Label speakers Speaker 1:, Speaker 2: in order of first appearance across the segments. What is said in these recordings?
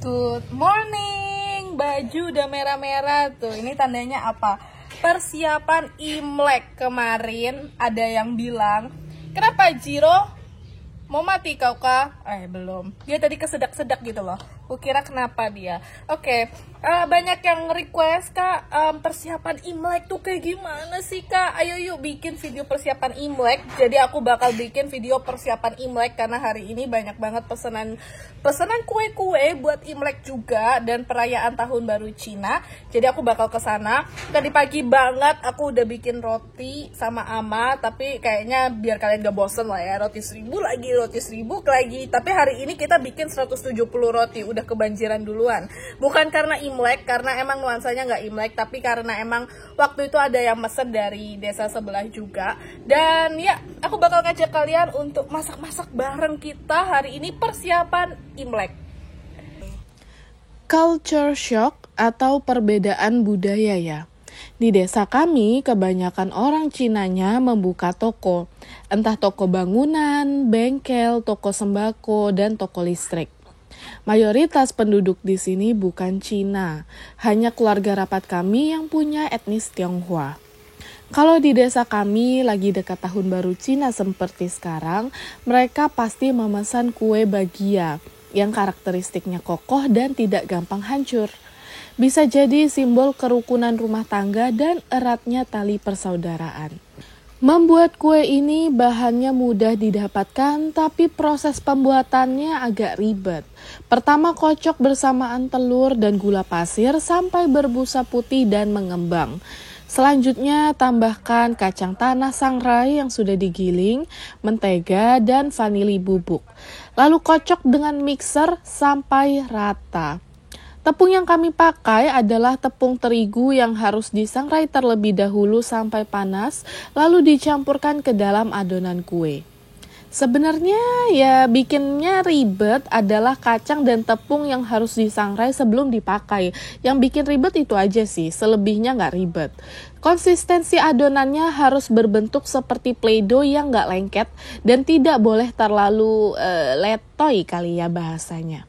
Speaker 1: Good morning, baju udah merah-merah tuh. Ini tandanya apa? Persiapan Imlek. Kemarin ada yang bilang, kenapa Jiro? Mau mati kau kah? Belum. Dia tadi kesedak-sedak gitu loh. Kukira kenapa dia. Oke, banyak yang request, Kak, persiapan Imlek tuh kayak gimana sih, Kak? Ayo yuk bikin video persiapan Imlek. Jadi aku bakal bikin video persiapan Imlek karena hari ini banyak banget pesanan kue-kue buat Imlek juga dan perayaan tahun baru Cina. Jadi aku bakal ke sana. Tadi pagi banget aku udah bikin roti sama Ama, tapi kayaknya biar kalian gak bosen lah ya, roti 1000 lagi. Tapi hari ini kita bikin 170 roti, udah kebanjiran duluan. Bukan karena Imlek, karena emang nuansanya nggak Imlek, tapi karena emang waktu itu ada yang mesen dari desa sebelah juga. Dan ya, aku bakal ngajak kalian untuk masak-masak bareng kita hari ini persiapan Imlek.
Speaker 2: Culture shock atau perbedaan budaya ya. Di desa kami, kebanyakan orang Cinanya membuka toko. Entah toko bangunan, bengkel, toko sembako, dan toko listrik. Mayoritas penduduk di sini bukan Cina, hanya keluarga rapat kami yang punya etnis Tionghoa. Kalau di desa kami lagi dekat tahun baru Cina seperti sekarang, mereka pasti memesan kue bagia yang karakteristiknya kokoh dan tidak gampang hancur. Bisa jadi simbol kerukunan rumah tangga dan eratnya tali persaudaraan. Membuat kue ini bahannya mudah didapatkan, tapi proses pembuatannya agak ribet. Pertama kocok bersamaan telur dan gula pasir sampai berbusa putih dan mengembang. Selanjutnya tambahkan kacang tanah sangrai yang sudah digiling, mentega, dan vanili bubuk. Lalu kocok dengan mixer sampai rata. Tepung yang kami pakai adalah tepung terigu yang harus disangrai terlebih dahulu sampai panas, lalu dicampurkan ke dalam adonan kue. Sebenarnya ya bikinnya ribet adalah kacang dan tepung yang harus disangrai sebelum dipakai. Yang bikin ribet itu aja sih, selebihnya nggak ribet. Konsistensi adonannya harus berbentuk seperti play-doh yang nggak lengket dan tidak boleh terlalu letoy kali ya bahasanya.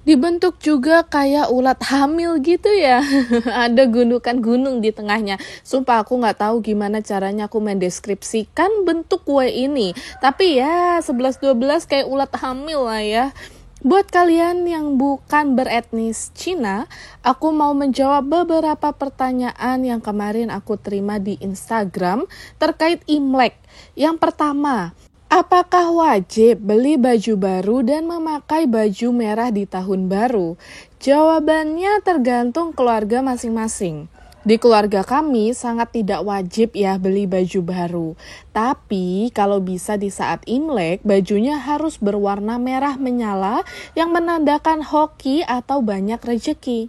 Speaker 2: Dibentuk juga kayak ulat hamil gitu ya. Ada gundukan gunung di tengahnya. Sumpah aku gak tahu gimana caranya aku mendeskripsikan bentuk kue ini. Tapi ya 11-12 kayak ulat hamil lah ya. Buat kalian yang bukan beretnis Cina, aku mau menjawab beberapa pertanyaan yang kemarin aku terima di Instagram terkait Imlek. Yang pertama, apakah wajib beli baju baru dan memakai baju merah di tahun baru? Jawabannya tergantung keluarga masing-masing. Di keluarga kami sangat tidak wajib ya beli baju baru. Tapi kalau bisa di saat Imlek, bajunya harus berwarna merah menyala yang menandakan hoki atau banyak rejeki.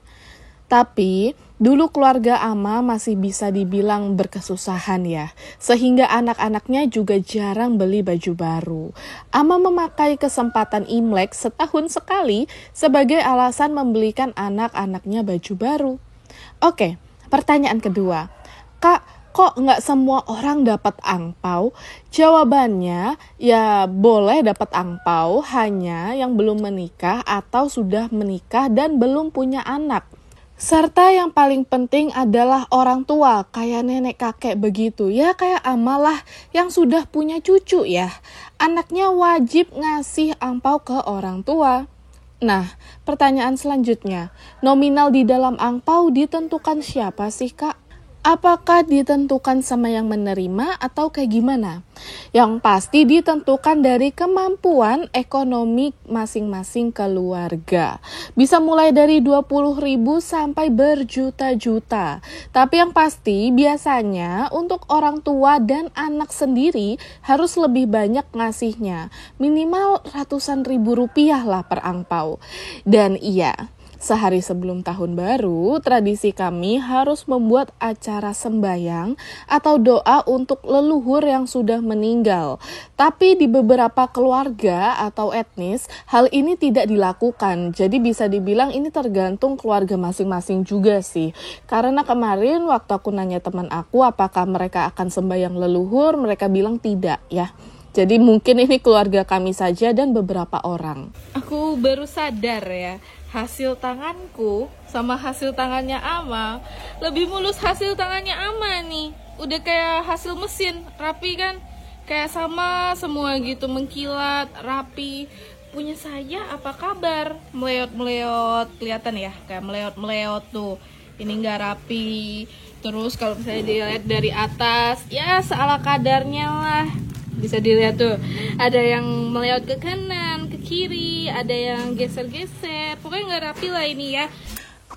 Speaker 2: Tapi dulu keluarga Ama masih bisa dibilang berkesusahan ya, sehingga anak-anaknya juga jarang beli baju baru. Ama memakai kesempatan Imlek setahun sekali sebagai alasan membelikan anak-anaknya baju baru. Oke, pertanyaan kedua. Kak, kok nggak semua orang dapat angpau? Jawabannya, ya boleh dapat angpau, hanya yang belum menikah atau sudah menikah dan belum punya anak. Serta yang paling penting adalah orang tua, kayak nenek kakek begitu. Ya kayak amalah yang sudah punya cucu ya. Anaknya wajib ngasih angpau ke orang tua. Nah, pertanyaan selanjutnya. Nominal di dalam angpau ditentukan siapa sih, Kak? Apakah ditentukan sama yang menerima atau kayak gimana? Yang pasti ditentukan dari kemampuan ekonomi masing-masing keluarga. Bisa mulai dari 20.000 sampai berjuta-juta. Tapi yang pasti biasanya untuk orang tua dan anak sendiri harus lebih banyak ngasihnya. Minimal ratusan ribu rupiah lah per angpau. Dan iya, sehari sebelum tahun baru, tradisi kami harus membuat acara sembayang atau doa untuk leluhur yang sudah meninggal. Tapi di beberapa keluarga atau etnis, hal ini tidak dilakukan. Jadi bisa dibilang ini tergantung keluarga masing-masing juga sih. Karena kemarin waktu aku nanya teman aku apakah mereka akan sembayang leluhur, mereka bilang tidak ya. Jadi mungkin ini keluarga kami saja dan beberapa orang.
Speaker 1: Aku baru sadar ya, hasil tanganku sama hasil tangannya Ama lebih mulus hasil tangannya Ama nih. Udah kayak hasil mesin, rapi kan? Kayak sama semua gitu, mengkilat, rapi. Punya saya apa kabar? Meleot-meleot, kelihatan ya? Kayak meleot-meleot tuh. Ini nggak rapi. Terus kalau misalnya dilihat dari atas, ya seala kadarnya lah. Bisa dilihat tuh, ada yang meleot ke kanan, ke kiri, ada yang geser-geser. Pokoknya nggak rapi lah ini ya.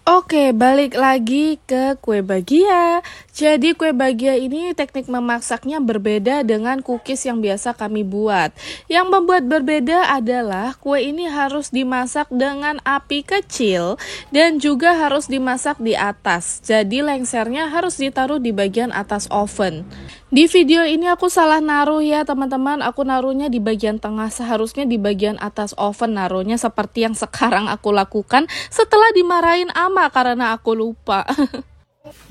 Speaker 2: Oke, balik lagi ke kue bahagia. Jadi kue bahagia ini teknik memasaknya berbeda dengan cookies yang biasa kami buat. Yang membuat berbeda adalah kue ini harus dimasak dengan api kecil dan juga harus dimasak di atas. Jadi lengsernya harus ditaruh di bagian atas oven. Di video ini aku salah naruh ya teman-teman, aku naruhnya di bagian tengah, seharusnya di bagian atas oven naruhnya seperti yang sekarang aku lakukan setelah dimarahin Ama karena aku lupa.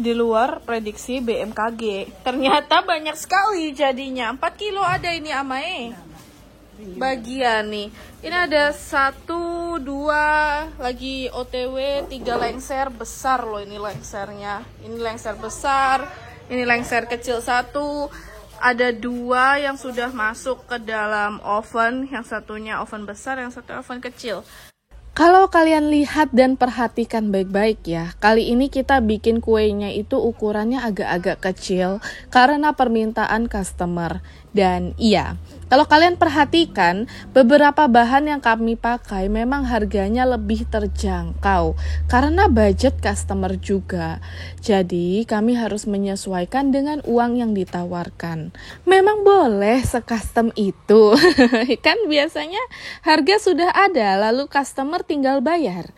Speaker 1: Di luar prediksi BMKG, ternyata banyak sekali jadinya, 4 kilo ada ini Amae. Bagian nih, ini ada 1, 2, lagi OTW 3 lengser besar loh ini lengsernya. Ini lengser besar. Ini lengser kecil 1, ada 2 yang sudah masuk ke dalam oven, yang satunya oven besar, yang satu oven kecil.
Speaker 2: Kalau kalian lihat dan perhatikan baik-baik ya, kali ini kita bikin kuenya itu ukurannya agak-agak kecil karena permintaan customer. Dan iya, kalau kalian perhatikan, beberapa bahan yang kami pakai memang harganya lebih terjangkau karena budget customer juga. Jadi kami harus menyesuaikan dengan uang yang ditawarkan. Memang boleh se-custom itu. Kan biasanya harga sudah ada, lalu customer tinggal bayar.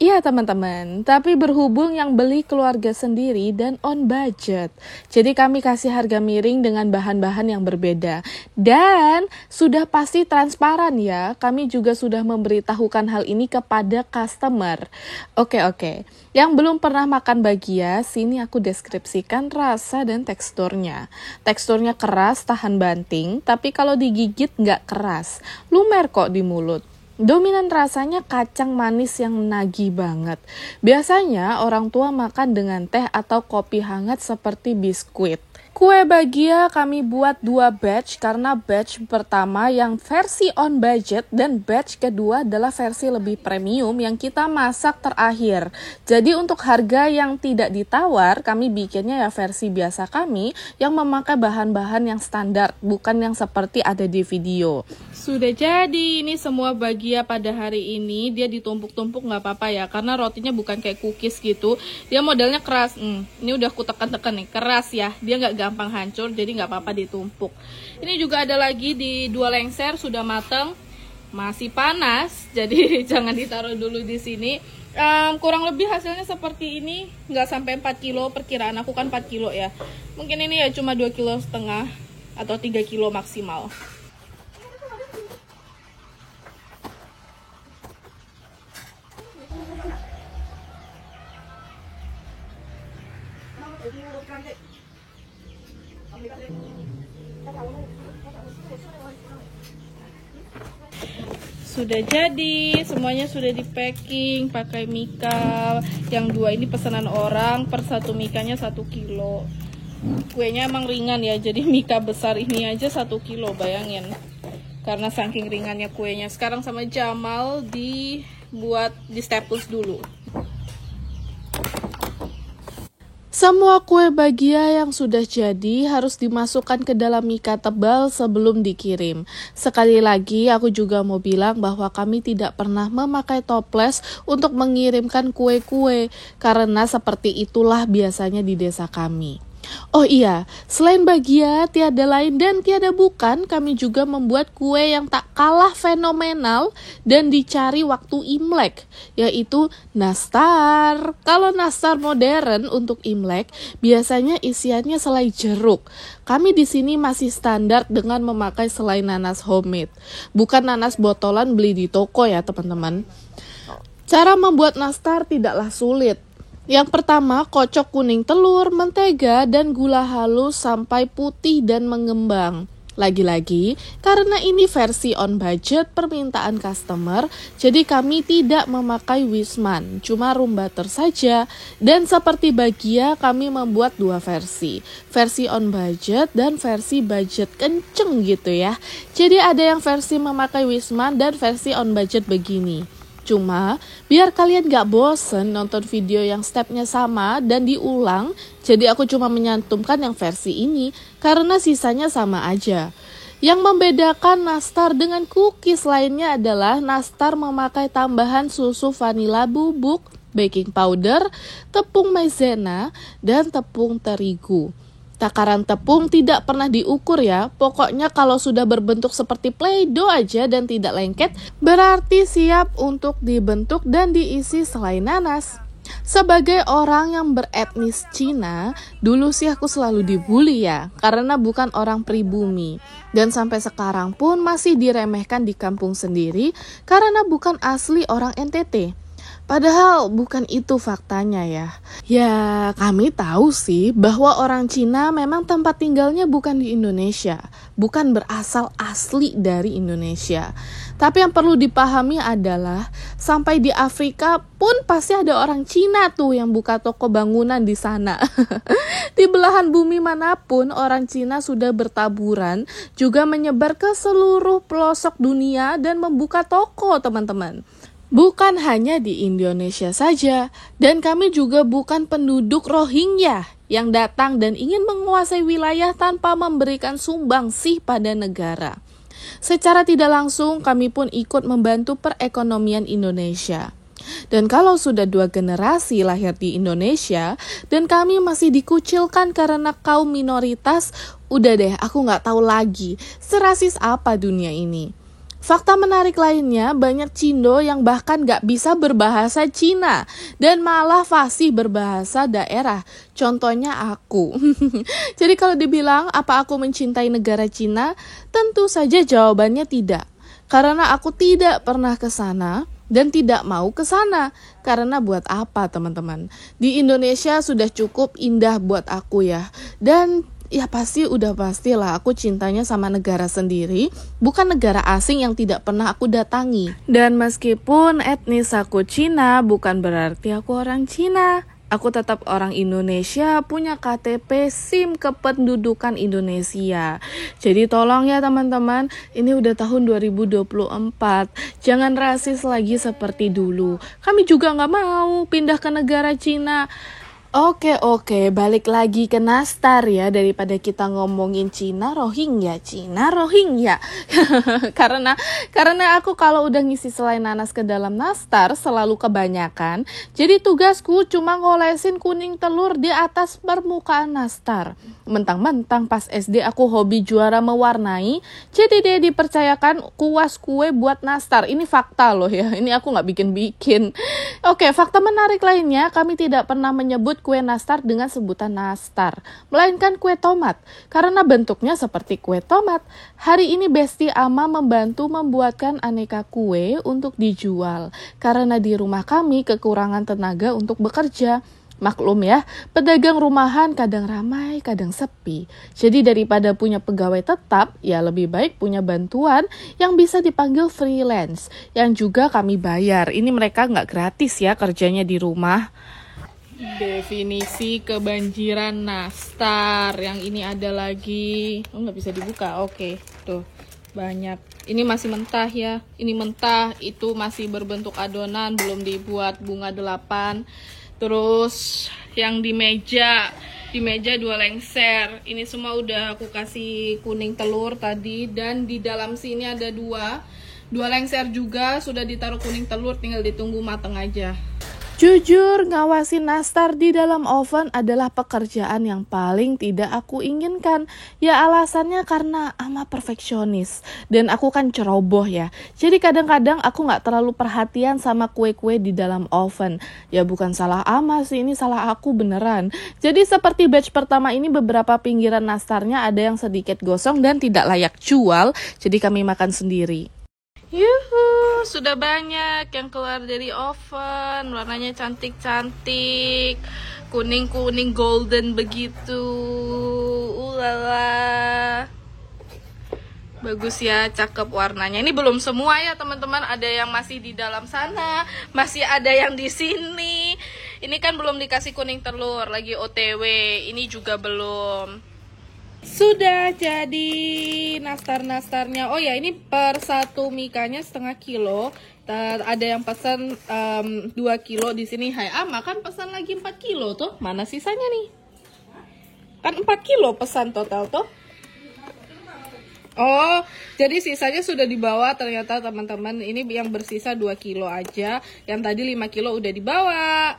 Speaker 2: Iya teman-teman, tapi berhubung yang beli keluarga sendiri dan on budget, jadi kami kasih harga miring dengan bahan-bahan yang berbeda. Dan sudah pasti transparan ya, kami juga sudah memberitahukan hal ini kepada customer. Oke, yang belum pernah makan bahagia, sini aku deskripsikan rasa dan teksturnya. Teksturnya keras, tahan banting, tapi kalau digigit nggak keras, lumer kok di mulut. Dominan rasanya kacang manis yang menagih banget. Biasanya orang tua makan dengan teh atau kopi hangat seperti biskuit. Kue bahagia kami buat 2 batch karena batch pertama yang versi on budget dan batch kedua adalah versi lebih premium yang kita masak terakhir. Jadi untuk harga yang tidak ditawar, kami bikinnya ya versi biasa kami yang memakai bahan-bahan yang standar, bukan yang seperti ada di video.
Speaker 1: Sudah jadi, ini semua bahagia pada hari ini, dia ditumpuk-tumpuk nggak apa-apa ya, karena rotinya bukan kayak cookies gitu, dia modelnya keras. Ini udah aku tekan-tekan nih, keras ya, dia nggak gampang hancur, jadi nggak apa-apa ditumpuk. Ini juga ada lagi di 2 lengser, sudah mateng, masih panas, jadi jangan ditaruh dulu di sini. Kurang lebih hasilnya seperti ini, nggak sampai 4 kilo, perkiraan aku kan 4 kilo ya. Mungkin ini ya cuma 2,5 kilo atau 3 kilo maksimal. Sudah jadi, semuanya sudah di packing pakai mika. Yang 2 ini pesanan orang, per 1 mikanya 1 kilo. Kuenya emang ringan ya, jadi mika besar ini aja 1 kilo, bayangin. Karena saking ringannya kuenya. Sekarang sama Jamal dibuat di staples dulu.
Speaker 2: Semua kue bahagia yang sudah jadi harus dimasukkan ke dalam mika tebal sebelum dikirim. Sekali lagi aku juga mau bilang bahwa kami tidak pernah memakai toples untuk mengirimkan kue-kue karena seperti itulah biasanya di desa kami. Oh iya, selain bahagia, tiada lain dan tiada bukan, kami juga membuat kue yang tak kalah fenomenal dan dicari waktu Imlek, yaitu nastar. Kalau nastar modern untuk Imlek, biasanya isiannya selai jeruk. Kami di sini masih standar dengan memakai selai nanas homemade, bukan nanas botolan beli di toko ya teman-teman. Cara membuat nastar tidaklah sulit. Yang pertama, kocok kuning telur, mentega, dan gula halus sampai putih dan mengembang. Lagi-lagi, karena ini versi on budget permintaan customer, jadi kami tidak memakai Wisman, cuma room butter saja. Dan seperti Bagia, kami membuat dua versi on budget dan versi budget kenceng gitu ya. Jadi ada yang versi memakai Wisman dan versi on budget begini. Cuma, biar kalian gak bosen nonton video yang stepnya sama dan diulang, jadi aku cuma menyantumkan yang versi ini, karena sisanya sama aja. Yang membedakan nastar dengan cookies lainnya adalah nastar memakai tambahan susu vanila bubuk, baking powder, tepung maizena, dan tepung terigu. Takaran tepung tidak pernah diukur ya, pokoknya kalau sudah berbentuk seperti Play-Doh aja dan tidak lengket, berarti siap untuk dibentuk dan diisi selai nanas. Sebagai orang yang beretnis Cina, dulu sih aku selalu dibully ya, karena bukan orang pribumi. Dan sampai sekarang pun masih diremehkan di kampung sendiri, karena bukan asli orang NTT. Padahal bukan itu faktanya ya. Ya, kami tahu sih bahwa orang Cina memang tempat tinggalnya bukan di Indonesia, bukan berasal asli dari Indonesia. Tapi yang perlu dipahami adalah sampai di Afrika pun pasti ada orang Cina tuh yang buka toko bangunan di sana. Di belahan bumi manapun orang Cina sudah bertaburan, juga menyebar ke seluruh pelosok dunia dan membuka toko, teman-teman. Bukan hanya di Indonesia saja, dan kami juga bukan penduduk Rohingya yang datang dan ingin menguasai wilayah tanpa memberikan sumbangsih pada negara. Secara tidak langsung, kami pun ikut membantu perekonomian Indonesia. Dan kalau sudah 2 generasi lahir di Indonesia, dan kami masih dikucilkan karena kaum minoritas, udah deh, aku nggak tahu lagi serasis apa dunia ini. Fakta menarik lainnya, banyak Cindo yang bahkan gak bisa berbahasa Cina dan malah fasih berbahasa daerah. Contohnya aku. Jadi kalau dibilang apa aku mencintai negara Cina, tentu saja jawabannya tidak. Karena aku tidak pernah ke sana dan tidak mau ke sana. Karena buat apa, teman-teman? Di Indonesia sudah cukup indah buat aku ya. Dan ya pastilah aku cintanya sama negara sendiri, bukan negara asing yang tidak pernah aku datangi. Dan meskipun etnis aku Cina, bukan berarti aku orang Cina. Aku tetap orang Indonesia, punya KTP SIM kependudukan Indonesia. Jadi tolong ya teman-teman, ini udah tahun 2024. Jangan rasis lagi seperti dulu. Kami juga gak mau pindah ke negara Cina. Oke, balik lagi ke nastar ya, daripada kita ngomongin Cina Rohingya. karena aku kalau udah ngisi selai nanas ke dalam nastar selalu kebanyakan. Jadi tugasku cuma ngolesin kuning telur di atas permukaan nastar. Mentang-mentang pas SD aku hobi juara mewarnai, jadi dia dipercayakan kuas kue buat nastar. Ini fakta loh ya, ini aku gak bikin-bikin. Oke, fakta menarik lainnya, kami tidak pernah menyebut kue nastar dengan sebutan nastar, melainkan kue tomat, karena bentuknya seperti kue tomat. Hari ini Besti Ama membantu membuatkan aneka kue untuk dijual, karena di rumah kami kekurangan tenaga untuk bekerja. Maklum ya, pedagang rumahan kadang ramai, kadang sepi. Jadi daripada punya pegawai tetap, ya lebih baik punya bantuan yang bisa dipanggil freelance, yang juga kami bayar. Ini mereka nggak gratis ya kerjanya di rumah. Definisi kebanjiran nastar. Yang ini ada lagi. Oh, nggak bisa dibuka. Oke, tuh banyak. Ini masih mentah ya. Ini mentah, itu masih berbentuk adonan, belum dibuat bunga 8. Terus yang di meja 2 lengser. Ini semua udah aku kasih kuning telur tadi. Dan di dalam sini ada 2 lengser juga sudah ditaruh kuning telur, tinggal ditunggu mateng aja. Jujur, ngawasin nastar di dalam oven adalah pekerjaan yang paling tidak aku inginkan. Ya alasannya karena Ama perfeksionis. Dan aku kan ceroboh ya. Jadi kadang-kadang aku gak terlalu perhatian sama kue-kue di dalam oven. Ya bukan salah Ama sih, ini salah aku beneran. Jadi seperti batch pertama ini beberapa pinggiran nastarnya ada yang sedikit gosong dan tidak layak jual. Jadi kami makan sendiri. Yuhu, sudah banyak yang keluar dari oven. Warnanya cantik-cantik, kuning-kuning golden begitu. Ulala.
Speaker 1: Bagus ya, cakep warnanya. Ini belum semua ya teman-teman, ada yang masih di dalam sana, masih ada yang di sini. Ini kan belum dikasih kuning telur, lagi OTW. Ini juga belum. Sudah jadi nastar-nastarnya. Oh ya, ini per satu mikanya setengah kilo. Ada yang pesan 2 kilo di sini. Hai Ama kan pesan lagi 4 kilo tuh. Mana sisanya nih? Kan 4 kilo pesan total tuh. Oh, jadi sisanya sudah dibawa ternyata teman-teman. Ini yang bersisa 2 kilo aja. Yang tadi 5 kilo udah dibawa.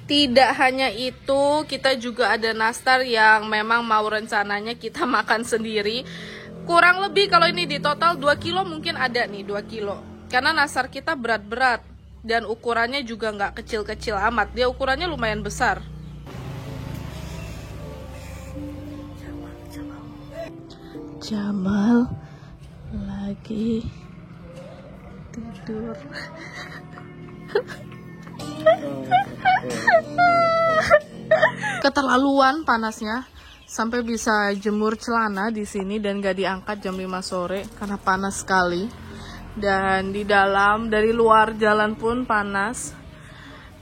Speaker 1: Tidak hanya itu, kita juga ada nastar yang memang mau rencananya kita makan sendiri. Kurang lebih kalau ini di total 2 kilo mungkin ada nih 2 kilo. Karena nastar kita berat-berat. Dan ukurannya juga nggak kecil-kecil amat. Dia ukurannya lumayan besar. Jamal lagi tidur. Keterlaluan panasnya sampai bisa jemur celana di sini dan gak diangkat jam 5 sore karena panas sekali. Dan di dalam, dari luar jalan pun panas.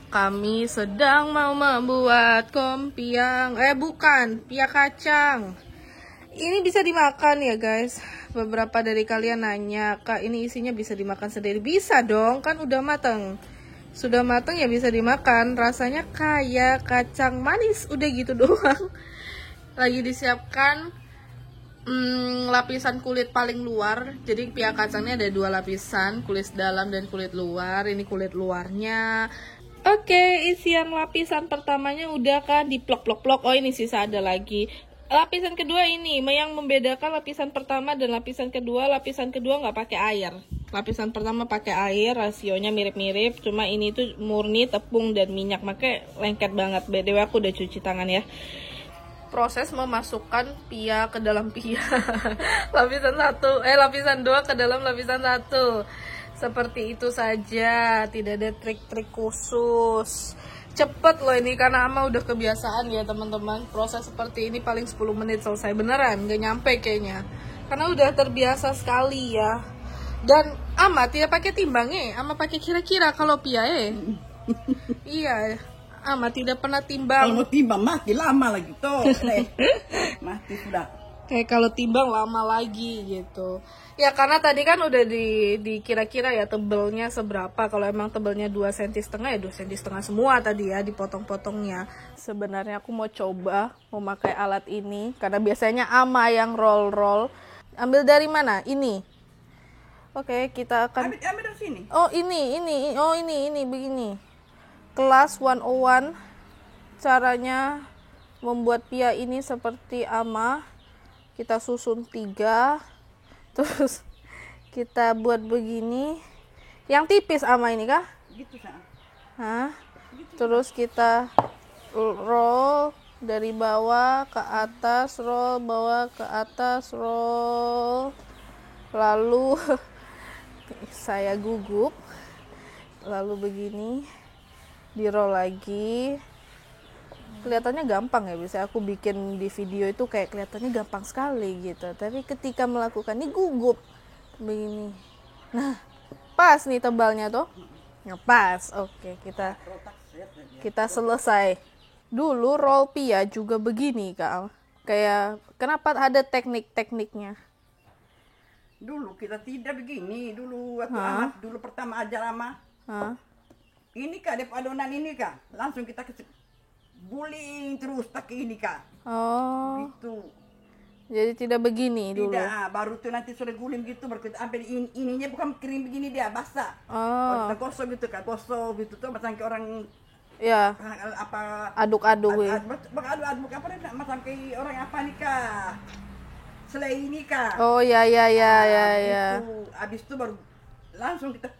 Speaker 1: Kami sedang mau membuat kompiang. Bukan, pia kacang. Ini bisa dimakan ya guys. Beberapa dari kalian nanya, Kak ini isinya bisa dimakan sendiri? Bisa dong, kan udah mateng. Sudah mateng ya bisa dimakan. Rasanya kayak kacang manis. Udah gitu doang. Lagi disiapkan lapisan kulit paling luar. Jadi pia kacangnya ada 2 lapisan, kulit dalam dan kulit luar. Ini kulit luarnya. Oke, isian lapisan pertamanya udah kan diplok-plok-plok. Oh ini sisa ada lagi. Lapisan kedua ini, yang membedakan lapisan pertama dan lapisan kedua nggak pakai air. Lapisan pertama pakai air, rasionya mirip-mirip, cuma ini tuh murni tepung dan minyak, makanya lengket banget. BTW aku udah cuci tangan ya. Proses memasukkan pia ke dalam pia. Lapisan 2 ke dalam lapisan 1. Seperti itu saja, tidak ada trik-trik khusus. Cepet loh ini karena Ama udah kebiasaan ya teman-teman. Proses seperti ini paling 10 menit selesai. Beneran gak nyampe kayaknya, karena udah terbiasa sekali ya. Dan Ama tidak pakai timbangnya, Ama pakai kira-kira kalau pia iya, Ama tidak pernah timbang.
Speaker 3: Kalau timbang mati lama lagi tuh. Mati sudah.
Speaker 1: Kayak kalau timbang lama lagi gitu. Ya karena tadi kan udah di kira-kira ya tebelnya seberapa. Kalau emang tebelnya 2,5 cm ya 2,5 cm semua tadi ya dipotong-potongnya. Sebenarnya aku mau coba memakai alat ini karena biasanya Ama yang roll-roll. Ambil dari mana? Ini. Oke, kita akan
Speaker 3: Ambil dari sini.
Speaker 1: Oh, ini begini. Kelas 101 caranya membuat pia ini seperti Ama. Kita susun 3, terus kita buat begini. Yang tipis Ama ini kah?
Speaker 3: Gitu sah.
Speaker 1: Hah? Terus kita roll dari bawah ke atas, roll bawah ke atas, roll. Lalu saya gugup. Lalu begini, di roll lagi. Kelihatannya gampang ya, bisa aku bikin di video itu kayak kelihatannya gampang sekali gitu, tapi ketika melakukan ini gugup begini. Nah, pas nih tebalnya tuh. Nah, pas. Oke, kita selesai. Dulu roll pia juga begini Kak. Kayak kenapa ada teknik-tekniknya?
Speaker 3: Dulu kita tidak begini. Dulu waktu Ama dulu pertama ajar Ama. Ini Kak, dep adonan ini Kak. Langsung kita guling terus pakai ini Kak.
Speaker 1: Oh.
Speaker 3: Gitu.
Speaker 1: Jadi tidak begini dulu.
Speaker 3: Tidak, baru tuh nanti sudah guling gitu baru kita ambil ininya, bukan kering begini dia basah.
Speaker 1: Oh.
Speaker 3: Kita gosok gitu Kak, gosok gitu tuh macam kayak orang
Speaker 1: Ya.
Speaker 3: apa
Speaker 1: Aduk-aduk.
Speaker 3: aduk apa nih macam kayak orang apa nih Kak? Selai ini Kak.
Speaker 1: Oh ya.
Speaker 3: Itu habis itu baru langsung kita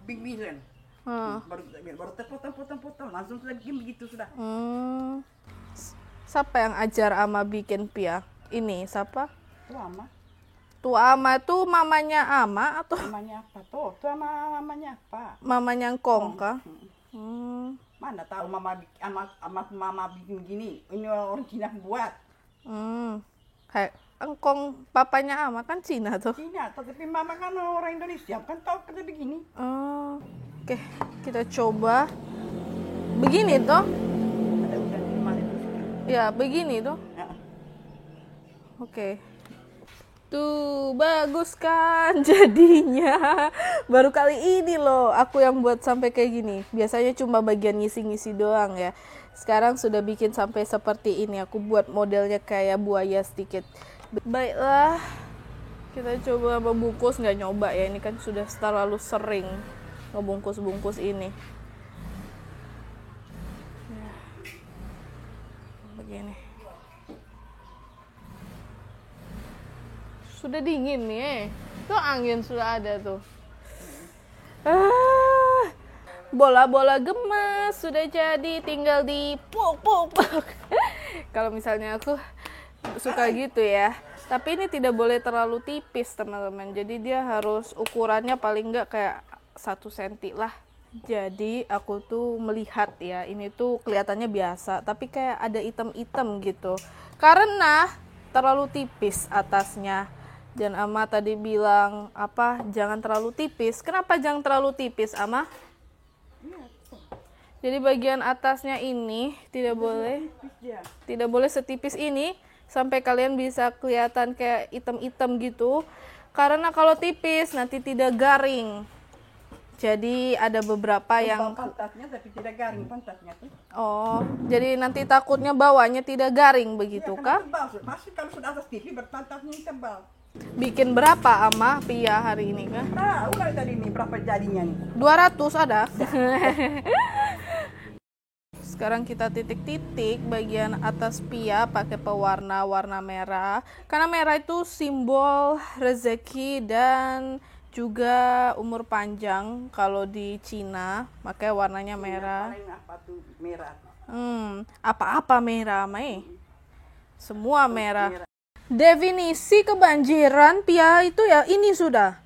Speaker 3: bikin. Baru potong langsung kita bikin begitu sudah.
Speaker 1: Siapa yang ajar Ama bikin pia? Ini siapa?
Speaker 3: Tuh Ama.
Speaker 1: Tuh Ama tuh mamanya Ama atau
Speaker 3: Mamanya apa tuh? Tuh mamanya apa?
Speaker 1: mamanya Ngkong kah?
Speaker 3: Mana tahu mama bikin gini. Ini orang Cina buat.
Speaker 2: engkong papanya Ama kan Cina tuh.
Speaker 3: Cina, tapi mama kan orang Indonesia, kan tahu kerja begini.
Speaker 2: Oh, oke, kita coba. Begini toh?
Speaker 3: Ada udah di mana itu?
Speaker 2: Ya, begini toh.
Speaker 3: Ya.
Speaker 2: Oke. Tuh, bagus kan jadinya. Baru kali ini loh aku yang buat sampai kayak gini. Biasanya cuma bagian ngisi-ngisi doang ya. Sekarang sudah bikin sampai seperti ini. Aku buat modelnya kayak buaya sedikit. Baiklah, kita coba membungkus. Nggak nyoba ya, ini kan sudah terlalu sering ngebungkus-bungkus ini. Ya. Begini. Sudah dingin nih, tuh angin sudah ada tuh. Bola-bola gemas sudah jadi, tinggal di puk. Kalau misalnya aku suka gitu ya, tapi ini tidak boleh terlalu tipis teman-teman, jadi dia harus ukurannya paling nggak kayak 1 cm lah. Jadi aku tuh melihat ya, ini tuh kelihatannya biasa tapi kayak ada item-item gitu karena terlalu tipis atasnya. Dan Ama tadi bilang apa, jangan terlalu tipis. Kenapa jangan terlalu tipis, Ama? Jadi bagian atasnya ini tidak boleh setipis ini sampai kalian bisa kelihatan kayak item-item gitu. Karena kalau tipis nanti tidak garing. Jadi ada beberapa yang
Speaker 3: pantatnya tapi tidak garing pantatnya tuh.
Speaker 2: Oh, jadi nanti takutnya bawahnya tidak garing begitu kah?
Speaker 3: Tebal, masih kalau sudah atas TV berpantatnya tebal.
Speaker 2: Bikin berapa Ama Pia hari ini kan?
Speaker 3: Ulang tadi nih berapa jadinya nih?
Speaker 2: 200 ada. Sekarang kita titik-titik bagian atas Pia pakai pewarna warna merah. Karena merah itu simbol rezeki dan juga umur panjang kalau di Cina, makanya warnanya merah.
Speaker 3: Apa tuh merah?
Speaker 2: Apa-apa merah, Mai. Semua merah. Definisi kebanjiran Pia itu ya ini sudah.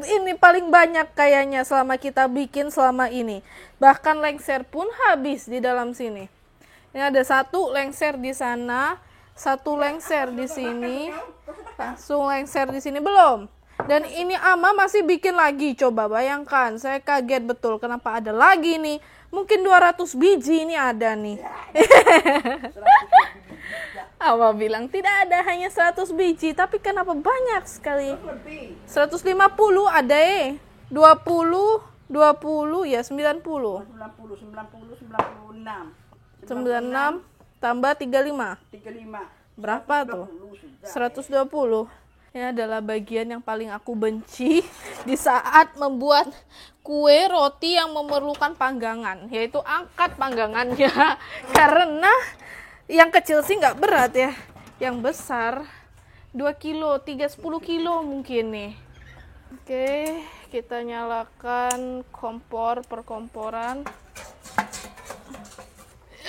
Speaker 2: Ini paling banyak kayaknya selama kita bikin selama ini. Bahkan lengser pun habis di dalam sini. Ini ada 1 lengser di sana, 1 lengser di sini, langsung lengser di sini belum. Dan ini Ama masih bikin lagi, coba bayangkan. Saya kaget betul kenapa ada lagi nih. Mungkin 200 biji ini ada nih. Ama bilang tidak ada, hanya 100 biji, tapi kenapa banyak sekali? 150 ada 20 ya 90. 96 tambah 35. Berapa tuh? 120. Ini adalah bagian yang paling aku benci di saat membuat kue roti yang memerlukan panggangan, yaitu angkat panggangannya. Karena yang kecil sih nggak berat ya, yang besar 2 kilo, 10 kilo mungkin nih. Oke, kita nyalakan kompor perkomporan.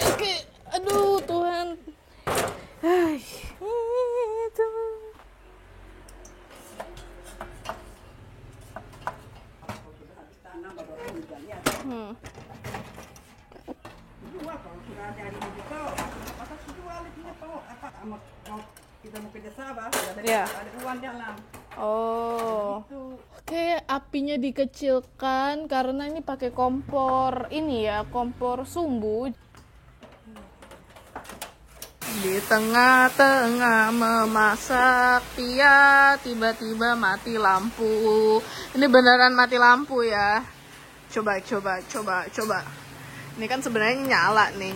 Speaker 2: Oke, aduh Tuhan.
Speaker 3: Kita mau kerja sama,
Speaker 2: Ya.
Speaker 3: ada uang dalam.
Speaker 2: Oh, oke, apinya dikecilkan karena ini pakai kompor ini ya, kompor sumbu. Di tengah-tengah memasak, Pia tiba-tiba mati lampu. Ini beneran mati lampu ya. Coba. Ini kan sebenarnya nyala nih.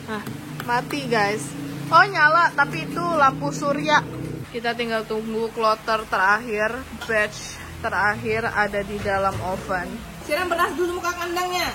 Speaker 2: Nah, mati guys. Oh nyala, tapi itu lampu surya. Kita tinggal tunggu kloter terakhir, batch terakhir ada di dalam oven.
Speaker 1: Siram beras dulu muka kandangnya.